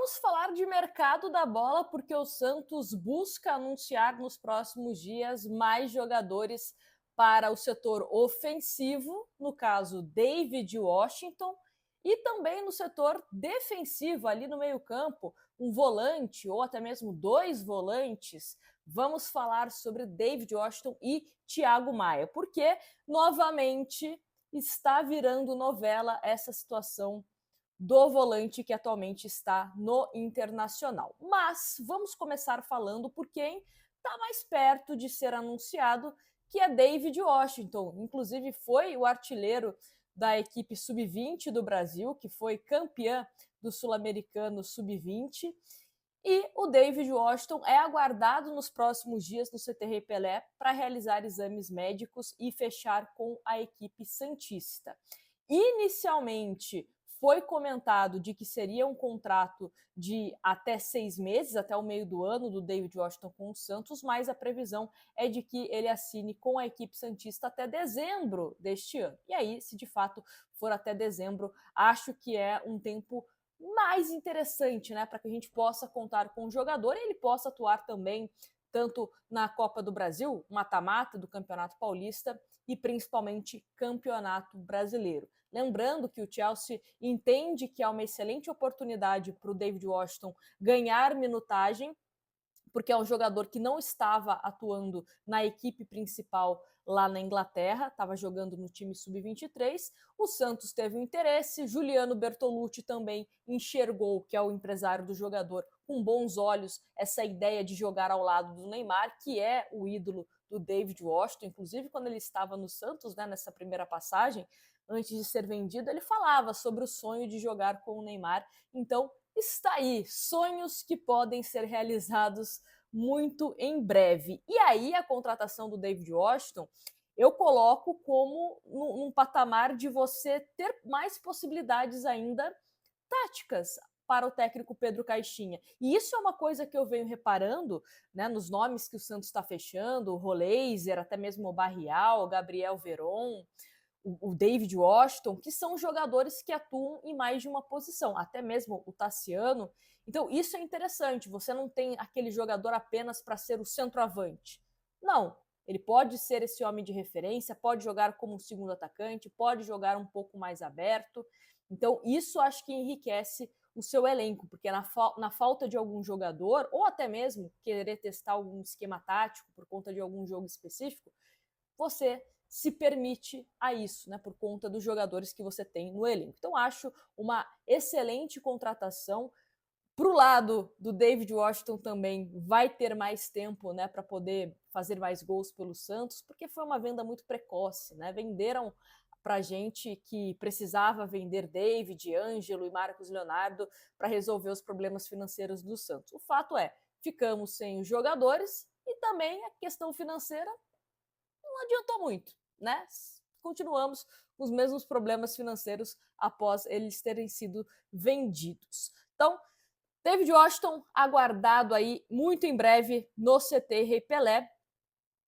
Vamos falar de mercado da bola, porque o Santos busca anunciar nos próximos dias mais jogadores para o setor ofensivo, no caso David Washington, e também no setor defensivo, ali no meio-campo, um volante ou até mesmo dois volantes. Vamos falar sobre David Washington e Thiago Maia, porque novamente está virando novela essa situação do volante que atualmente está no Internacional. Mas vamos começar falando por quem está mais perto de ser anunciado, que é David Washington. Inclusive foi o artilheiro da equipe sub-20 do Brasil, que foi campeã do Sul-Americano sub-20. E o David Washington é aguardado nos próximos dias no CT Pelé para realizar exames médicos e fechar com a equipe santista. Inicialmente, foi comentado de que seria um contrato de até 6 meses, até o meio do ano, do David Washington com o Santos, mas a previsão é de que ele assine com a equipe santista até dezembro deste ano. E aí, se de fato for até dezembro, acho que é um tempo mais interessante, né, para que a gente possa contar com o jogador e ele possa atuar também tanto na Copa do Brasil, mata-mata do Campeonato Paulista e principalmente Campeonato Brasileiro. Lembrando que o Chelsea entende que é uma excelente oportunidade para o David Washington ganhar minutagem, porque é um jogador que não estava atuando na equipe principal lá na Inglaterra, estava jogando no time sub-23. O Santos teve um interesse, Juliano Bertolucci também enxergou, que é o empresário do jogador, com bons olhos essa ideia de jogar ao lado do Neymar, que é o ídolo do David Washington. Inclusive, quando ele estava no Santos, né, nessa primeira passagem, antes de ser vendido, ele falava sobre o sonho de jogar com o Neymar. Então, está aí, sonhos que podem ser realizados muito em breve. E aí, a contratação do David Washington, eu coloco como num patamar de você ter mais possibilidades ainda táticas para o técnico Pedro Caixinha. E isso é uma coisa que eu venho reparando, né, nos nomes que o Santos está fechando, o Roleiser, até mesmo o Barrial, o Gabriel Veron, o David Washington, que são jogadores que atuam em mais de uma posição, até mesmo o Tassiano. Então, isso é interessante. Você não tem aquele jogador apenas para ser o centroavante. Não. Ele pode ser esse homem de referência, pode jogar como um segundo atacante, pode jogar um pouco mais aberto. Então, isso acho que enriquece o seu elenco, porque na falta de algum jogador, ou até mesmo querer testar algum esquema tático por conta de algum jogo específico, você se permite a isso, né, por conta dos jogadores que você tem no elenco. Então, acho uma excelente contratação. Para o lado do David Washington também vai ter mais tempo, né, para poder fazer mais gols pelo Santos, porque foi uma venda muito precoce, né? Venderam para gente que precisava vender David, Ângelo e Marcos Leonardo para resolver os problemas financeiros do Santos. O fato é, ficamos sem os jogadores e também a questão financeira não adiantou muito, né? Continuamos com os mesmos problemas financeiros após eles terem sido vendidos. Então, David Washington aguardado aí muito em breve no CT Rei Pelé.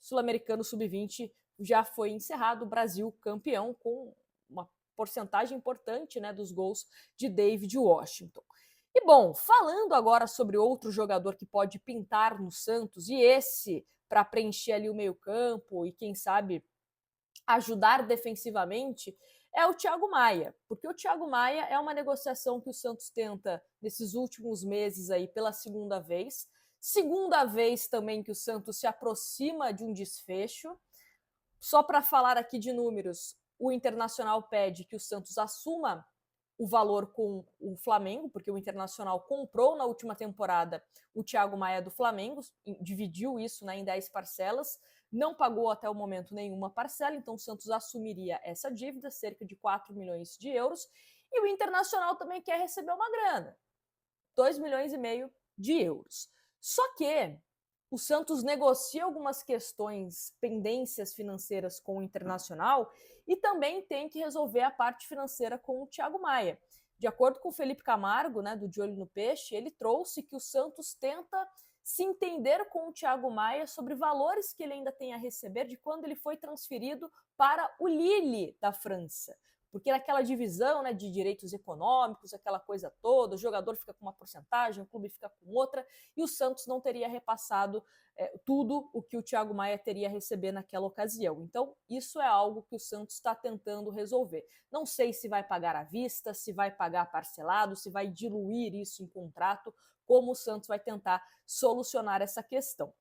Sul-Americano Sub-20 já foi encerrado, o Brasil campeão com uma porcentagem importante, né, dos gols de David Washington. E bom, falando agora sobre outro jogador que pode pintar no Santos, e esse para preencher ali o meio-campo e quem sabe ajudar defensivamente, é o Thiago Maia, porque o Thiago Maia é uma negociação que o Santos tenta nesses últimos meses aí pela segunda vez também que o Santos se aproxima de um desfecho. Só para falar aqui de números, o Internacional pede que o Santos assuma o valor com o Flamengo, porque o Internacional comprou na última temporada o Thiago Maia do Flamengo, dividiu isso, né, em 10 parcelas, não pagou até o momento nenhuma parcela, então o Santos assumiria essa dívida, cerca de 4 milhões de euros, e o Internacional também quer receber uma grana, 2 milhões e meio de euros. Só que o Santos negocia algumas questões, pendências financeiras com o Internacional e também tem que resolver a parte financeira com o Thiago Maia. De acordo com o Felipe Camargo, né, do De Olho no Peixe, ele trouxe que o Santos tenta se entender com o Thiago Maia sobre valores que ele ainda tem a receber de quando ele foi transferido para o Lille da França. porque naquela divisão, né, de direitos econômicos, aquela coisa toda, o jogador fica com uma porcentagem, o clube fica com outra, e o Santos não teria repassado tudo o que o Thiago Maia teria a receber naquela ocasião. Então, isso é algo que o Santos está tentando resolver. Não sei se vai pagar à vista, se vai pagar parcelado, se vai diluir isso em contrato, como o Santos vai tentar solucionar essa questão.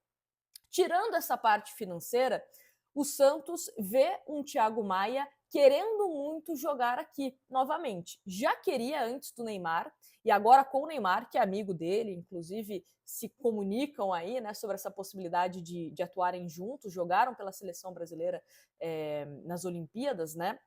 Tirando essa parte financeira, o Santos vê um Thiago Maia querendo muito jogar aqui novamente. Já queria antes do Neymar, e agora com o Neymar, que é amigo dele, inclusive se comunicam aí, né, sobre essa possibilidade de atuarem juntos, jogaram pela seleção brasileira nas Olimpíadas, né?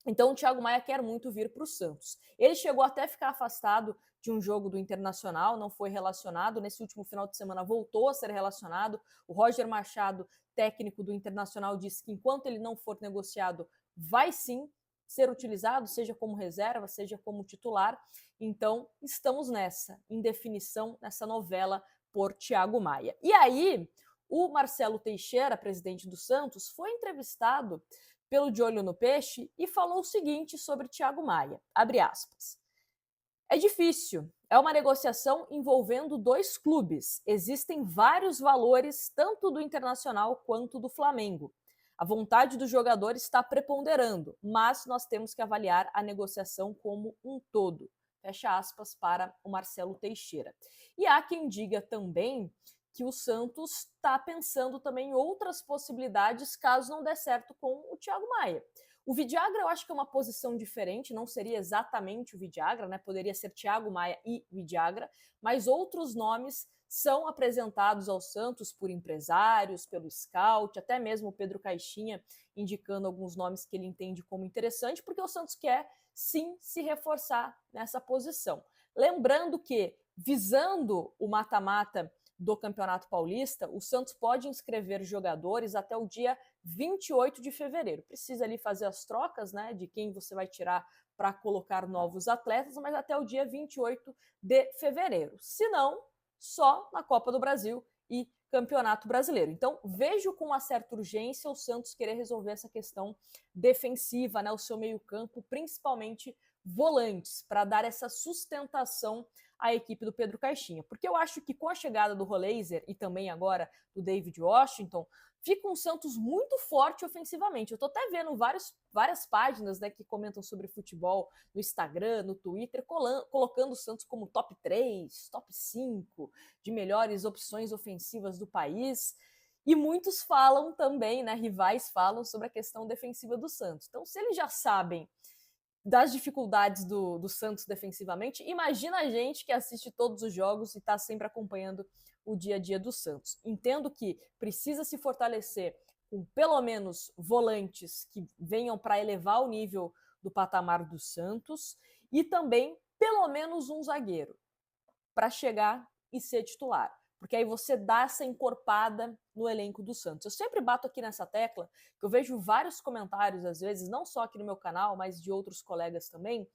Então o Thiago Maia quer muito vir para o Santos. Ele chegou até a ficar afastado de um jogo do Internacional, não foi relacionado. Nesse último final de semana voltou a ser relacionado. O Roger Machado, técnico do Internacional, disse que enquanto ele não for negociado, vai sim ser utilizado, seja como reserva, seja como titular. Então estamos nessa indefinição, nessa novela por Thiago Maia. E aí, o Marcelo Teixeira, presidente do Santos, foi entrevistado pelo De Olho no Peixe e falou o seguinte sobre Thiago Maia, abre aspas. É difícil, é uma negociação envolvendo dois clubes. Existem vários valores, tanto do Internacional quanto do Flamengo. A vontade do jogador está preponderando, mas nós temos que avaliar a negociação como um todo. Fecha aspas para o Marcelo Teixeira. E há quem diga também que o Santos está pensando também em outras possibilidades caso não der certo com o Thiago Maia. O Vidiagra eu acho que é uma posição diferente, não seria exatamente o Vidiagra, né? Poderia ser Thiago Maia e Vidiagra, mas outros nomes são apresentados ao Santos por empresários, pelo scout, até mesmo o Pedro Caixinha indicando alguns nomes que ele entende como interessante, porque o Santos quer sim se reforçar nessa posição. Lembrando que, visando o mata-mata do Campeonato Paulista, o Santos pode inscrever jogadores até o dia 28 de fevereiro. Precisa ali fazer as trocas, né, de quem você vai tirar para colocar novos atletas, mas até o dia 28 de fevereiro. Se não, só na Copa do Brasil e Campeonato Brasileiro. Então, vejo com uma certa urgência o Santos querer resolver essa questão defensiva, né, o seu meio-campo, principalmente volantes, para dar essa sustentação à equipe do Pedro Caixinha. Porque eu acho que com a chegada do Roleiser e também agora do David Washington, fica um Santos muito forte ofensivamente. Eu tô até vendo várias páginas, né, que comentam sobre futebol no Instagram, no Twitter, colocando o Santos como top 3, top 5 de melhores opções ofensivas do país. E muitos falam também, né, rivais falam sobre a questão defensiva do Santos. Então, se eles já sabem das dificuldades do Santos defensivamente, imagina a gente que assiste todos os jogos e está sempre acompanhando o dia a dia do Santos. Entendo que precisa se fortalecer com pelo menos volantes que venham para elevar o nível do patamar do Santos e também pelo menos um zagueiro para chegar e ser titular. Porque aí você dá essa encorpada no elenco do Santos. Eu sempre bato aqui nessa tecla, que eu vejo vários comentários, às vezes, não só aqui no meu canal, mas de outros colegas também,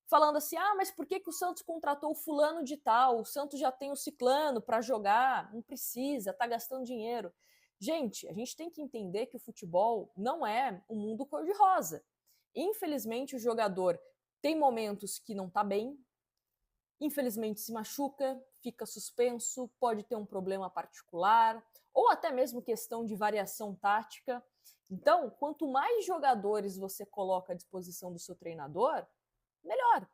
falando assim, mas por que o Santos contratou o fulano de tal? O Santos já tem o ciclano para jogar, não precisa, tá gastando dinheiro. Gente, a gente tem que entender que o futebol não é um mundo cor-de-rosa. Infelizmente, o jogador tem momentos que não tá bem, infelizmente se machuca, fica suspenso, pode ter um problema particular, ou até mesmo questão de variação tática. Então, quanto mais jogadores você coloca à disposição do seu treinador, melhor.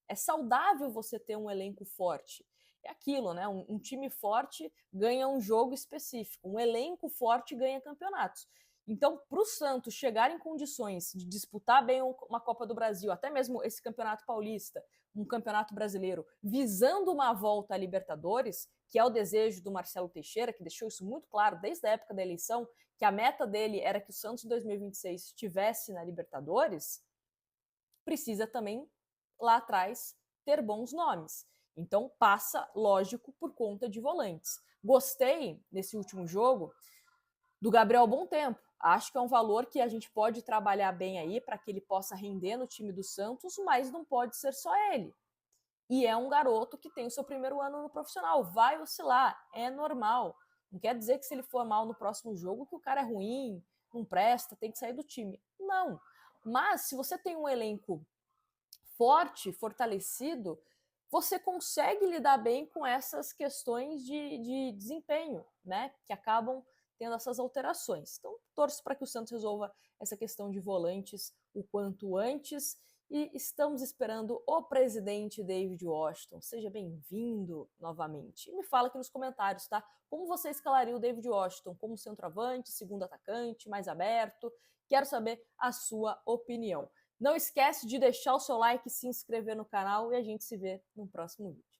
É saudável você ter um elenco forte. É aquilo, né? Um time forte ganha um jogo específico, um elenco forte ganha campeonatos. Então, para o Santos chegar em condições de disputar bem uma Copa do Brasil, até mesmo esse Campeonato Paulista, um Campeonato Brasileiro, visando uma volta à Libertadores, que é o desejo do Marcelo Teixeira, que deixou isso muito claro desde a época da eleição, que a meta dele era que o Santos em 2026 estivesse na Libertadores, precisa também, lá atrás, ter bons nomes. Então, passa, lógico, por conta de volantes. Gostei, nesse último jogo, do Gabriel Bom Tempo. Acho que é um valor que a gente pode trabalhar bem aí para que ele possa render no time do Santos, mas não pode ser só ele. E é um garoto que tem o seu primeiro ano no profissional. Vai oscilar, é normal. Não quer dizer que se ele for mal no próximo jogo que o cara é ruim, não presta, tem que sair do time. Não. Mas se você tem um elenco forte, fortalecido, você consegue lidar bem com essas questões de desempenho, né? Que acabam tendo essas alterações. Então, torço para que o Santos resolva essa questão de volantes o quanto antes. E estamos esperando o presidente David Washington. Seja bem-vindo novamente. E me fala aqui nos comentários, tá? Como você escalaria o David Washington? Como centroavante, segundo atacante, mais aberto? Quero saber a sua opinião. Não esquece de deixar o seu like, se inscrever no canal e a gente se vê no próximo vídeo.